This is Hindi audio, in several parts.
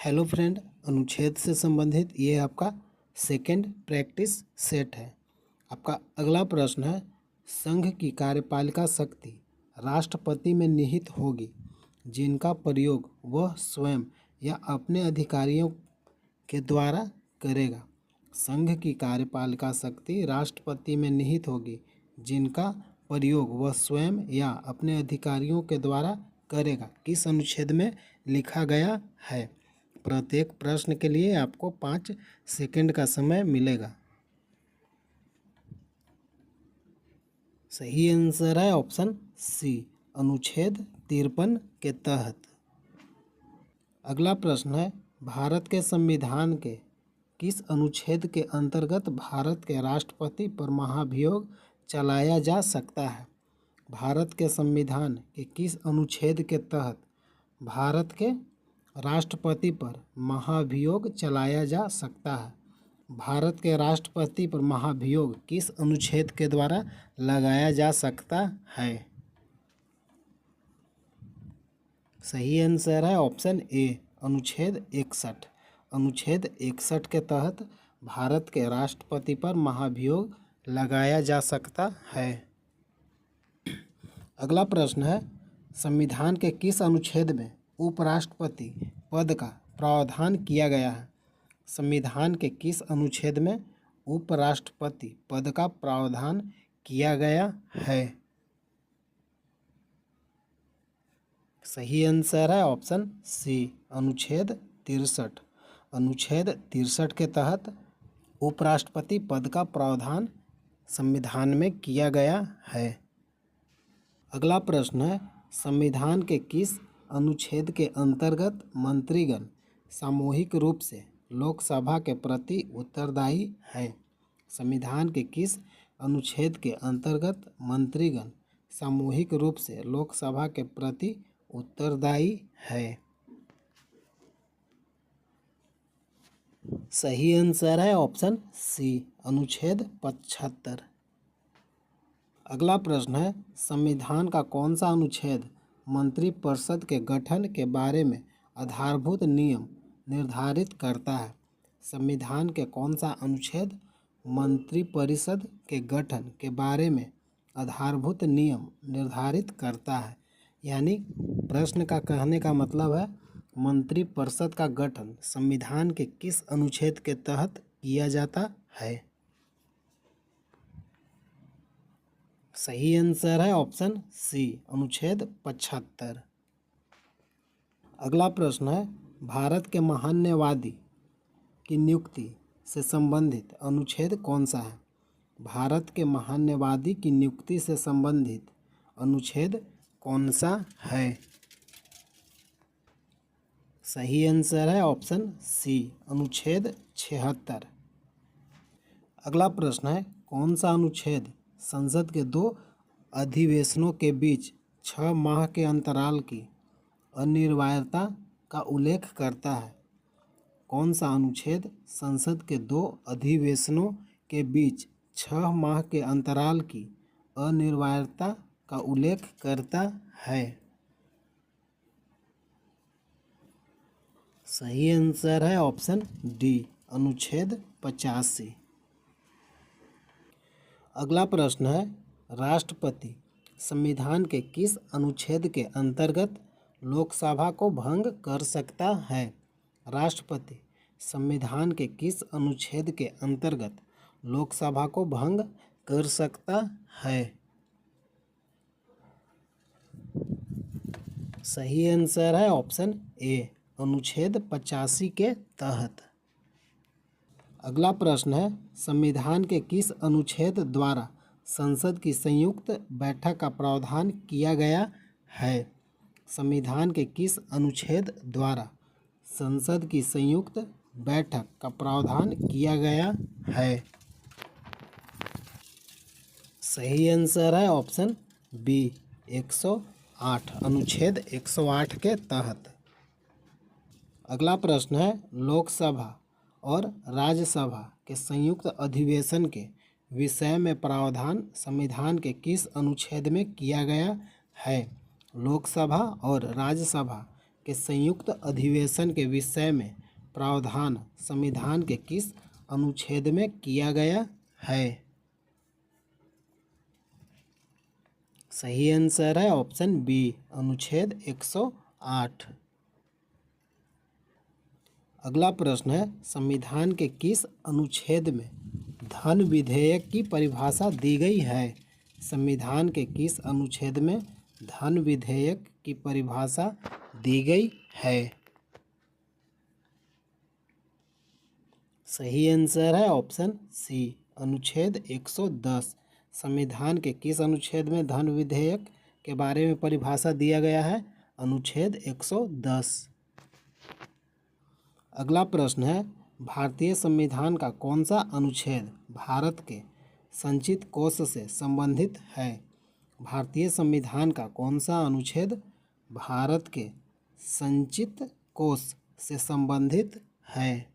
हेलो फ्रेंड, अनुच्छेद से संबंधित ये आपका सेकंड प्रैक्टिस सेट है। आपका अगला प्रश्न है, संघ की कार्यपालिका शक्ति राष्ट्रपति में निहित होगी जिनका प्रयोग वह स्वयं या अपने अधिकारियों के द्वारा करेगा। संघ की कार्यपालिका शक्ति राष्ट्रपति में निहित होगी जिनका प्रयोग वह स्वयं या अपने अधिकारियों के द्वारा करेगा। किस अनुच्छेद में लिखा गया है? प्रत्येक प्रश्न के लिए आपको 5 सेकंड का समय मिलेगा। सही आंसर है ऑप्शन सी, अनुच्छेद 53 के तहत। अगला प्रश्न है, भारत के संविधान के किस अनुच्छेद के अंतर्गत भारत के राष्ट्रपति पर महाभियोग चलाया जा सकता है? भारत के संविधान के किस अनुच्छेद के तहत भारत के राष्ट्रपति पर महाभियोग चलाया जा सकता है? भारत के राष्ट्रपति पर महाभियोग किस अनुच्छेद के द्वारा लगाया जा सकता है? सही आंसर है ऑप्शन ए, अनुच्छेद 61। अनुच्छेद 61 के तहत भारत के राष्ट्रपति पर महाभियोग लगाया जा सकता है। अगला प्रश्न है, संविधान के किस अनुच्छेद में उपराष्ट्रपति पद का प्रावधान किया गया है? संविधान के किस अनुच्छेद में उपराष्ट्रपति पद का प्रावधान किया गया है? सही आंसर है ऑप्शन सी, अनुच्छेद 63। अनुच्छेद 63 के तहत उपराष्ट्रपति पद का प्रावधान संविधान में किया गया है। अगला प्रश्न है, संविधान के किस अनुच्छेद के अंतर्गत मंत्रीगण सामूहिक रूप से लोकसभा के प्रति उत्तरदायी हैं? संविधान के किस अनुच्छेद के अंतर्गत मंत्रीगण सामूहिक रूप से लोकसभा के प्रति उत्तरदायी है? सही आंसर है ऑप्शन सी, अनुच्छेद 75। अगला प्रश्न है, संविधान का कौन सा अनुच्छेद मंत्रिपरिषद के गठन के बारे में आधारभूत नियम निर्धारित करता है? संविधान के कौन सा अनुच्छेद मंत्रिपरिषद के गठन के बारे में आधारभूत नियम निर्धारित करता है? यानी प्रश्न का कहने का मतलब है, मंत्रिपरिषद का गठन संविधान के किस अनुच्छेद के तहत किया जाता है? सही आंसर है ऑप्शन सी, अनुच्छेद 75। अगला प्रश्न है, भारत के महान्यवादी की नियुक्ति से संबंधित अनुच्छेद कौन सा है? भारत के महान्यवादी की नियुक्ति से संबंधित अनुच्छेद कौन सा है? सही आंसर है ऑप्शन सी, अनुच्छेद 76। अगला प्रश्न है, कौन सा अनुच्छेद संसद के 2 अधिवेशनों के बीच 6 माह के अंतराल की अनिवार्यता का उल्लेख करता है? कौन सा अनुच्छेद संसद के 2 अधिवेशनों के बीच 6 माह के अंतराल की अनिवार्यता का उल्लेख करता है? सही आंसर है ऑप्शन डी, अनुच्छेद 85। अगला प्रश्न है, राष्ट्रपति संविधान के किस अनुच्छेद के अंतर्गत लोकसभा को भंग कर सकता है? राष्ट्रपति संविधान के किस अनुच्छेद के अंतर्गत लोकसभा को भंग कर सकता है? सही आंसर है ऑप्शन ए, अनुच्छेद 85 के तहत। अगला प्रश्न है, संविधान के किस अनुच्छेद द्वारा संसद की संयुक्त बैठक का प्रावधान किया गया है? संविधान के किस अनुच्छेद द्वारा संसद की संयुक्त बैठक का प्रावधान किया गया है? सही आंसर है ऑप्शन बी, 108, अनुच्छेद 108 के तहत। अगला प्रश्न है, लोकसभा और राज्यसभा के संयुक्त अधिवेशन के विषय में प्रावधान संविधान के किस अनुच्छेद में किया गया है? लोकसभा और राज्यसभा के संयुक्त अधिवेशन के विषय में प्रावधान संविधान के किस अनुच्छेद में किया गया है? सही आंसर है ऑप्शन बी, अनुच्छेद 108। अगला प्रश्न है, संविधान के किस अनुच्छेद में धन विधेयक की परिभाषा दी गई है? संविधान के किस अनुच्छेद में धन विधेयक की परिभाषा दी गई है? सही आंसर है ऑप्शन सी, अनुच्छेद 110। संविधान के किस अनुच्छेद में धन विधेयक के बारे में परिभाषा दिया गया है? अनुच्छेद 110। अगला प्रश्न है, भारतीय संविधान का कौन सा अनुच्छेद भारत के संचित कोष से संबंधित है? भारतीय संविधान का कौन सा अनुच्छेद भारत के संचित कोष से संबंधित है?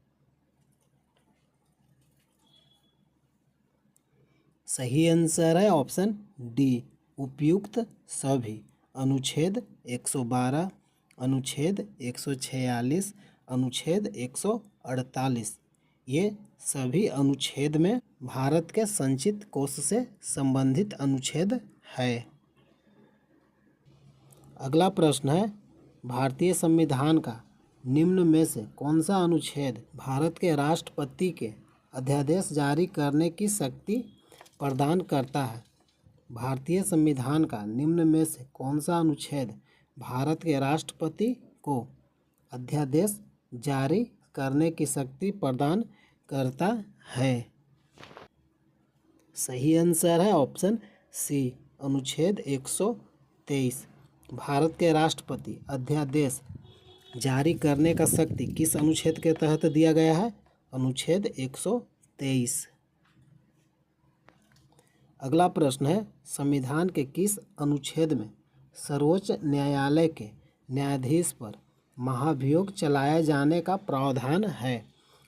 सही आंसर है ऑप्शन डी, उपयुक्त सभी। अनुच्छेद 112, अनुच्छेद 146, अनुच्छेद 148, ये सभी अनुच्छेद में भारत के संचित कोष से संबंधित अनुच्छेद है। अगला प्रश्न है, भारतीय संविधान का निम्न में से कौन सा अनुच्छेद भारत के राष्ट्रपति के अध्यादेश जारी करने की शक्ति प्रदान करता है? भारतीय संविधान का निम्न में से कौन सा अनुच्छेद भारत के राष्ट्रपति को अध्यादेश जारी करने की शक्ति प्रदान करता है? सही आंसर है ऑप्शन सी, अनुच्छेद 123। भारत के राष्ट्रपति अध्यादेश जारी करने का शक्ति किस अनुच्छेद के तहत दिया गया है? अनुच्छेद 123। अगला प्रश्न है, संविधान के किस अनुच्छेद में सर्वोच्च न्यायालय के न्यायाधीश पर महाभियोग चलाए जाने का प्रावधान है?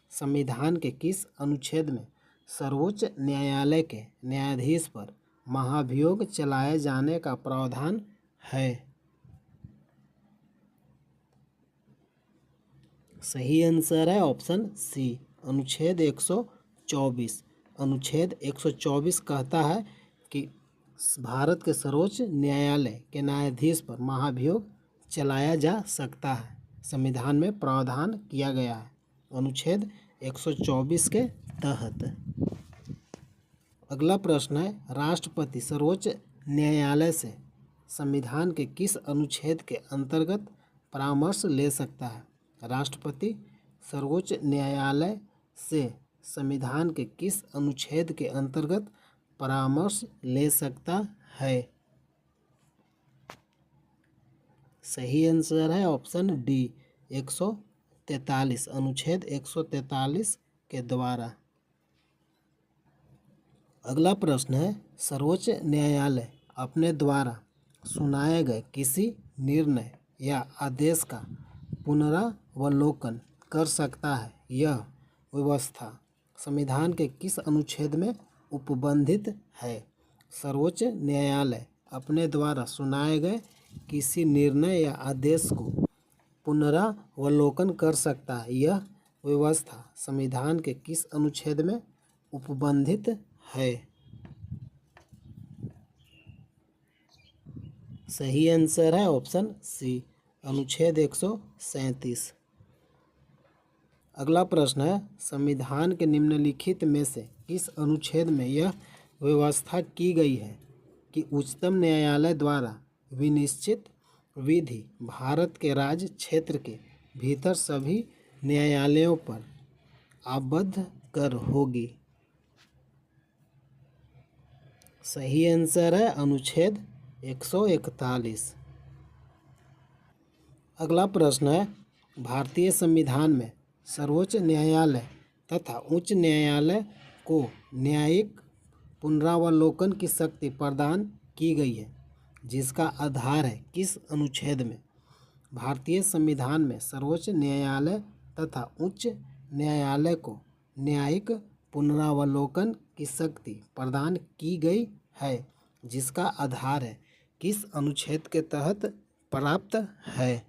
संविधान के किस अनुच्छेद में सर्वोच्च न्यायालय के न्यायाधीश पर महाभियोग चलाए जाने का प्रावधान है? सही आंसर है ऑप्शन सी, अनुच्छेद 124। अनुच्छेद 124 कहता है कि भारत के सर्वोच्च न्यायालय के न्यायाधीश पर महाभियोग चलाया जा सकता है। संविधान में प्रावधान किया गया है अनुच्छेद 124 के तहत। अगला प्रश्न है, राष्ट्रपति सर्वोच्च न्यायालय से संविधान के किस अनुच्छेद के अंतर्गत परामर्श ले सकता है? राष्ट्रपति सर्वोच्च न्यायालय से संविधान के किस अनुच्छेद के अंतर्गत परामर्श ले सकता है? सही आंसर है ऑप्शन डी, 143, अनुच्छेद 143 के द्वारा। अगला प्रश्न है, सर्वोच्च न्यायालय अपने द्वारा सुनाए गए किसी निर्णय या आदेश का पुनरावलोकन कर सकता है? यह व्यवस्था संविधान के किस अनुच्छेद में उपबंधित है? सर्वोच्च न्यायालय अपने द्वारा सुनाए गए किसी निर्णय या आदेश को पुनरावलोकन कर सकता है। यह व्यवस्था संविधान के किस अनुच्छेद में उपबंधित है? सही आंसर है ऑप्शन सी, अनुच्छेद 137। अगला प्रश्न है, संविधान के निम्नलिखित में से किस अनुच्छेद में यह व्यवस्था की गई है कि उच्चतम न्यायालय द्वारा विनिश्चित विधि भारत के राज्य क्षेत्र के भीतर सभी न्यायालयों पर आबद्ध कर होगी? सही आंसर है अनुच्छेद 141। अगला प्रश्न है, भारतीय संविधान में सर्वोच्च न्यायालय तथा उच्च न्यायालय को न्यायिक पुनरावलोकन की शक्ति प्रदान की गई है, जिसका आधार है किस अनुच्छेद में? भारतीय संविधान में सर्वोच्च न्यायालय तथा उच्च न्यायालय को न्यायिक पुनरावलोकन की शक्ति प्रदान की गई है, जिसका आधार है किस अनुच्छेद के तहत प्राप्त है?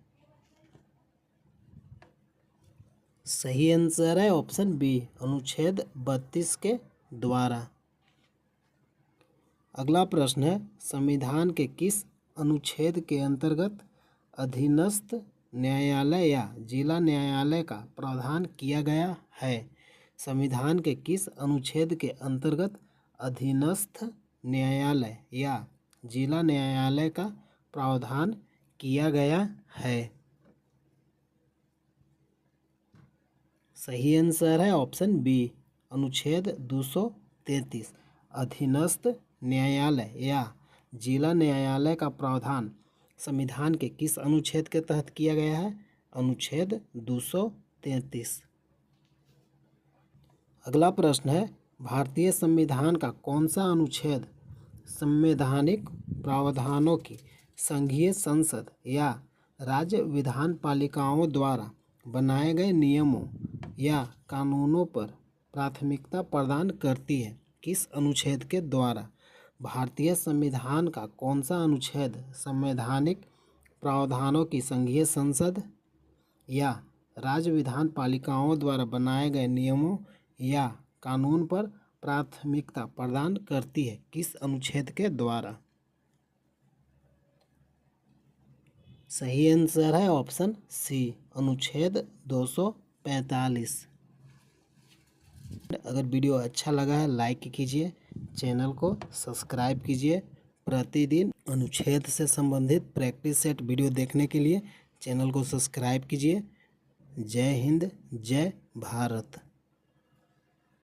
सही आंसर है ऑप्शन बी, अनुच्छेद 32 के द्वारा। अगला प्रश्न है, संविधान के किस अनुच्छेद के अंतर्गत अधीनस्थ न्यायालय या जिला न्यायालय का प्रावधान किया गया है? संविधान के किस अनुच्छेद के अंतर्गत अधीनस्थ न्यायालय या जिला न्यायालय का प्रावधान किया गया है? सही आंसर है ऑप्शन बी, अनुच्छेद 233। अधीनस्थ न्यायालय या जिला न्यायालय का प्रावधान संविधान के किस अनुच्छेद के तहत किया गया है? अनुच्छेद 233। अगला प्रश्न है, भारतीय संविधान का कौन सा अनुच्छेद संवैधानिक प्रावधानों की संघीय संसद या राज्य विधान पालिकाओं द्वारा बनाए गए नियमों या कानूनों पर प्राथमिकता प्रदान करती है? किस अनुच्छेद के द्वारा? भारतीय संविधान का कौन सा अनुच्छेद संवैधानिक प्रावधानों की संघीय संसद या राज्य विधान पालिकाओं द्वारा बनाए गए नियमों या कानून पर प्राथमिकता प्रदान करती है? किस अनुच्छेद के द्वारा? सही आंसर है ऑप्शन सी, अनुच्छेद 245। अगर वीडियो अच्छा लगा है लाइक कीजिए, चैनल को सब्सक्राइब कीजिए। प्रतिदिन अनुच्छेद से संबंधित प्रैक्टिस सेट वीडियो देखने के लिए चैनल को सब्सक्राइब कीजिए। जय हिंद, जय भारत।